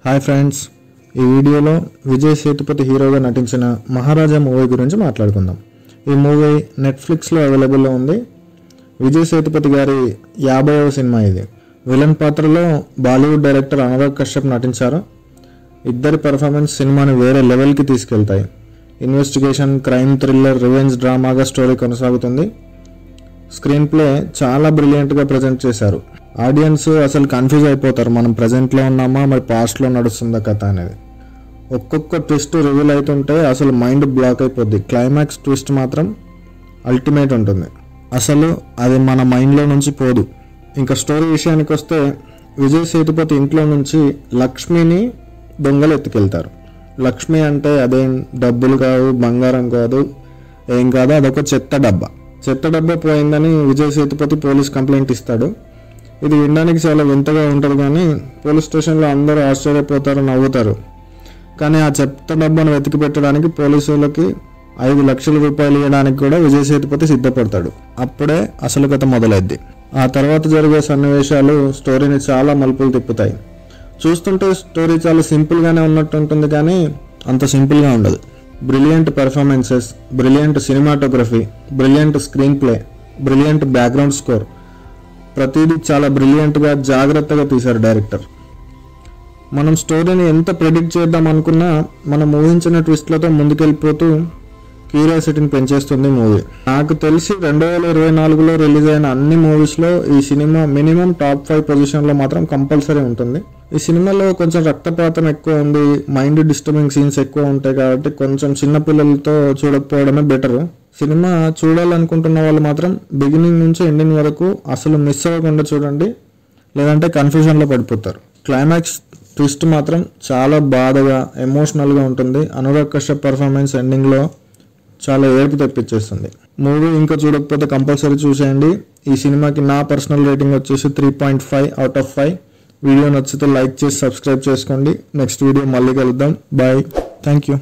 Hi friends, ఈ వీడియోలో విజయ్ సేతుపతి హీరోగా నటించిన మహారాజా మూవీ గురించి మాట్లాడుకుందాం. ఈ మూవీ నెట్ఫ్లిక్స్లో అవైలబుల్లో ఉంది. విజయ్ సేతుపతి గారి 50వ సినిమా ఇది. విలన్ పాత్రలో బాలీవుడ్ డైరెక్టర్ అనురాగ్ కశ్యప్ నటించారు. ఇద్దరి పెర్ఫార్మెన్స్ సినిమాని వేరే లెవెల్కి తీసుకెళ్తాయి. ఇన్వెస్టిగేషన్, క్రైమ్, థ్రిల్లర్, రివెంజ్ డ్రామాగా స్టోరీ కొనసాగుతుంది. స్క్రీన్ ప్లే చాలా బ్రిలియంట్గా ప్రజెంట్ చేశారు. ఆడియన్స్ అసలు కన్ఫ్యూజ్ అయిపోతారు, మనం ప్రజెంట్లో ఉన్నామా మరి పాస్ట్లో నడుస్తుందా కథ అనేది. ఒక్కొక్క ట్విస్ట్ రివీల్ అవుతుంటే అసలు మైండ్ బ్లాక్ అయిపోద్ది. క్లైమాక్స్ ట్విస్ట్ మాత్రం అల్టిమేట్ ఉంటుంది. అసలు అది మన మైండ్లో నుంచి పోదు. ఇంకా స్టోరీ విషయానికి వస్తే, విజయ్ సేతుపతి ఇంట్లో నుంచి లక్ష్మిని దొంగలు ఎత్తుకెళ్తారు. లక్ష్మి అంటే అదేం డబ్బులు కాదు, బంగారం కాదు, ఏం కాదు, అదొక చెత్త డబ్బా. చెత్త డబ్బా పోయిందని విజయ్ సేతుపతి పోలీస్ కంప్లైంట్ ఇస్తాడు. ఇది వినడానికి చాలా వింతగా ఉంటుంది, కానీ పోలీస్ స్టేషన్లో అందరూ ఆశ్చర్యపోతారు, నవ్వుతారు. కానీ ఆ చెత్త డబ్బాను వెతికి పెట్టడానికి పోలీసులకి 5 లక్షల రూపాయలు ఇవ్వడానికి కూడా విజయ్ సేతుపతి సిద్ధపడతాడు. అప్పుడే అసలు కథ మొదలైద్ది. ఆ తర్వాత జరిగే సన్నివేశాలు స్టోరీని చాలా మలుపులు తిప్పుతాయి. చూస్తుంటే స్టోరీ చాలా సింపుల్గానే ఉన్నట్టు ఉంటుంది, కానీ అంత సింపుల్గా ఉండదు. Brilliant performances, brilliant cinematography, brilliant screen play, brilliant background score, ప్రతిదీ చాలా బ్రిలియంట్గా జాగ్రత్తగా తీశారు డైరెక్టర్. మనం స్టోరీని ఎంత ప్రెడిక్ట్ చేద్దాం అనుకున్నా మనం ఊహించిన ట్విస్ట్లతో ముందుకెళ్ళిపోతూ క్యూరియాసిటీని పెంచేస్తుంది మూవీ. నాకు తెలిసి 2024లో రిలీజ్ అయిన అన్ని మూవీస్లో ఈ సినిమా మినిమం టాప్ 5 పొజిషన్లో మాత్రం కంపల్సరీ ఉంటుంది. ఈ సినిమాలో కొంచెం రక్తపాతం ఎక్కువ ఉంది, మైండ్ డిస్టర్బింగ్ సీన్స్ ఎక్కువ ఉంటాయి, కాబట్టి కొంచెం చిన్నపిల్లలతో చూడకపోవడమే బెటర్. సినిమా చూడాలనుకుంటున్న వాళ్ళు మాత్రం బిగినింగ్ నుంచి ఎండింగ్ వరకు అసలు మిస్ అవ్వకుండా చూడండి, లేదంటే కన్ఫ్యూజన్లో పడిపోతారు. క్లైమాక్స్ ట్విస్ట్ మాత్రం చాలా బాధగా, ఎమోషనల్గా ఉంటుంది. అనురాగ్ కశ్యప్ పర్ఫార్మెన్స్ ఎండింగ్లో చాలా ఏడుపు తెప్పించేస్తుంది. మూవీ ఇంకా చూడకపోతే కంపల్సరీ చూసేయండి. ఈ సినిమాకి నా పర్సనల్ రేటింగ్ వచ్చేసి 3.5 అవుట్ ఆఫ్ 5. వీడియో నచ్చితే లైక్ చేసి సబ్స్క్రైబ్ చేసుకోండి. నెక్స్ట్ వీడియో మళ్ళీ కలుద్దాం. Bye, thank you.